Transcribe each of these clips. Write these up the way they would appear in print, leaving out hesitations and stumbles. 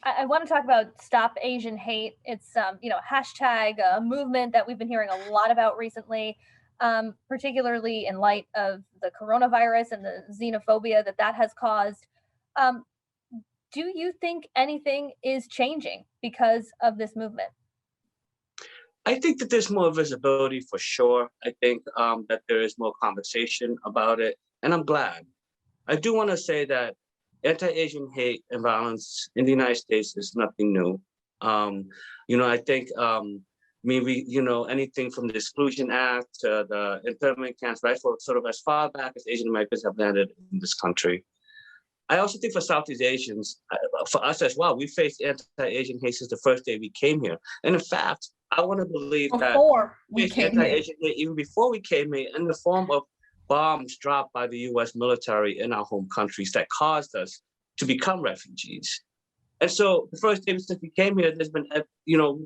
I want to talk about Stop Asian Hate. It's hashtag a movement that we've been hearing a lot about recently, particularly in light of the coronavirus and the xenophobia that has caused. Um, do you think anything is changing because of this movement? I think that there's more visibility for sure. I think that there is more conversation about it, and I'm glad. I do want to say that anti-Asian hate and violence in the United States is nothing new. I think maybe anything from the Exclusion Act to the internment camps, right, for sort of as far back as Asian Americans have landed in this country. I also think for Southeast Asians, for us as well, we faced anti-Asian hate since the first day we came here. And in fact, I want to believe that Before we faced came here. anti-Asian hate even before we came here in the form of bombs dropped by the US military in our home countries that caused us to become refugees. And so the first day since we came here, there's been, we're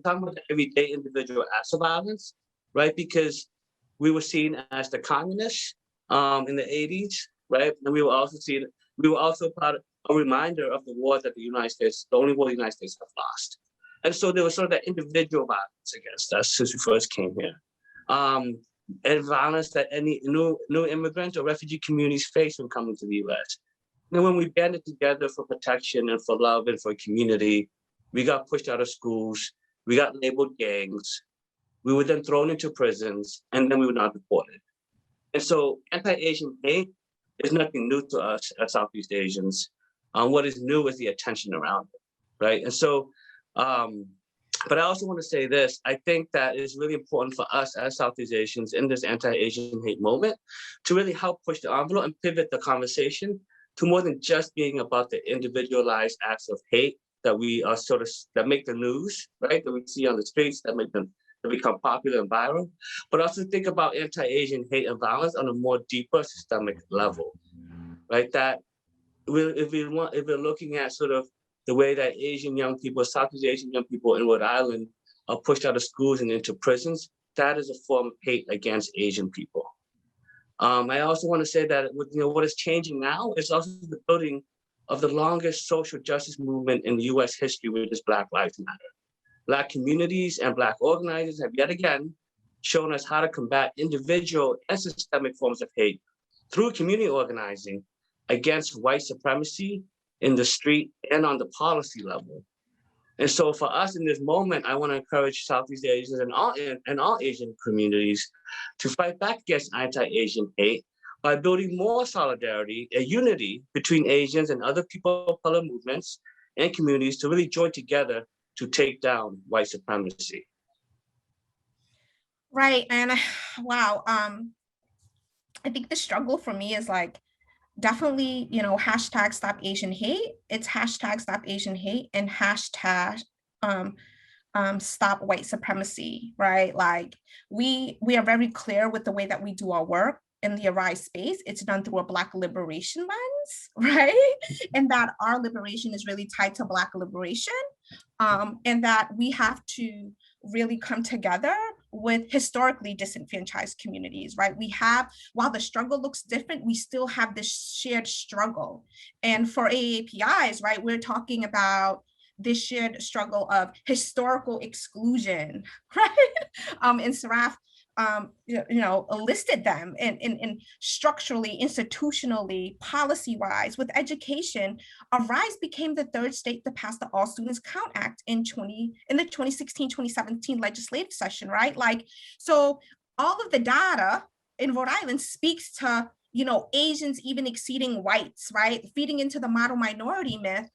talking about the everyday individual acts of violence, right? Because we were seen as the communists in the 80s, right? And we were also part of a reminder of the war that the only war the United States have lost. And so there was sort of that individual violence against us since we first came here. And violence that any new immigrant or refugee communities face when coming to the US. And when we banded together for protection and for love and for community, we got pushed out of schools, we got labeled gangs, we were then thrown into prisons, and then we were not deported. And so anti-Asian hate is nothing new to us as Southeast Asians. What is new is the attention around it, right? And so, but I also want to say this, I think that it's really important for us as Southeast Asians in this anti-Asian hate moment to really help push the envelope and pivot the conversation to more than just being about the individualized acts of hate that we are that make the news, right? That we see on the streets, that become popular and viral, but also think about anti-Asian hate and violence on a more deeper systemic level, right? That if we're looking at sort of the way that Asian young people, Southeast Asian young people in Rhode Island are pushed out of schools and into prisons, that is a form of hate against Asian people. I also want to say that what is changing now is also the building of the longest social justice movement in US history, which is Black Lives Matter. Black communities and Black organizers have yet again shown us how to combat individual and systemic forms of hate through community organizing against white supremacy in the street and on the policy level. And so for us in this moment, I want to encourage Southeast Asians and all Asian communities to fight back against anti-Asian hate by building more solidarity and unity between Asians and other people of color movements and communities to really join together to take down white supremacy. Right, and wow, I think the struggle for me is like, definitely, hashtag Stop Asian Hate. It's hashtag Stop Asian Hate and hashtag Stop White Supremacy, right? Like we are very clear with the way that we do our work in the Arise space. It's done through a Black liberation lens, right? And that our liberation is really tied to Black liberation, and that we have to really come together with historically disenfranchised communities, right? While the struggle looks different, we still have this shared struggle. And for AAPIs, right, we're talking about this shared struggle of historical exclusion, right? And Sarath, listed them in structurally, institutionally, policy-wise. With education, Arise became the third state to pass the All Students Count Act in the 2016-2017 legislative session, right? Like, so all of the data in Rhode Island speaks to, Asians even exceeding whites, right? Feeding into the model minority myth,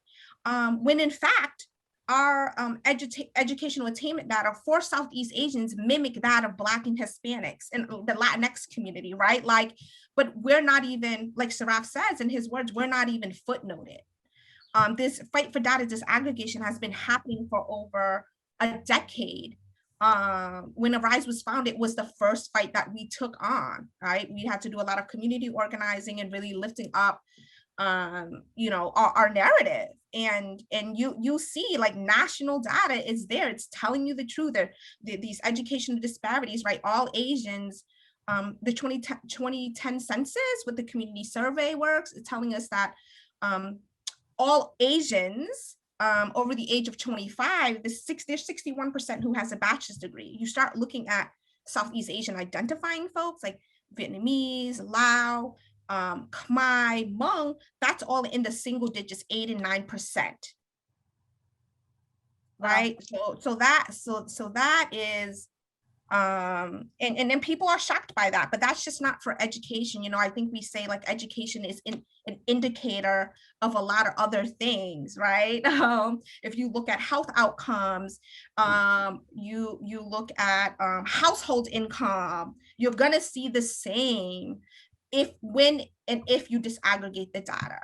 when in fact, our educational attainment data for Southeast Asians mimic that of Black and Hispanics and the Latinx community, right? Like, but we're not even, like Sarath says in his words, we're not even footnoted. This fight for data disaggregation has been happening for over a decade. When Arise was founded, it was the first fight that we took on, right? We had to do a lot of community organizing and really lifting up our narrative, and you see, like, national data is there. It's telling you the truth. These educational disparities, right? All Asians, the 2010 census with the community survey works, it's telling us that all Asians over the age of 25, there's 61% who has a bachelor's degree. You start looking at Southeast Asian identifying folks like Vietnamese, Lao, Khmer, Hmong, that's all in the single digits, 8 and 9%. Right. Wow. So that is and then people are shocked by that, but that's just not for education. You know, I think we say like education is an indicator of a lot of other things, right? If you look at health outcomes, you look at household income, you're gonna see the same if you disaggregate the data.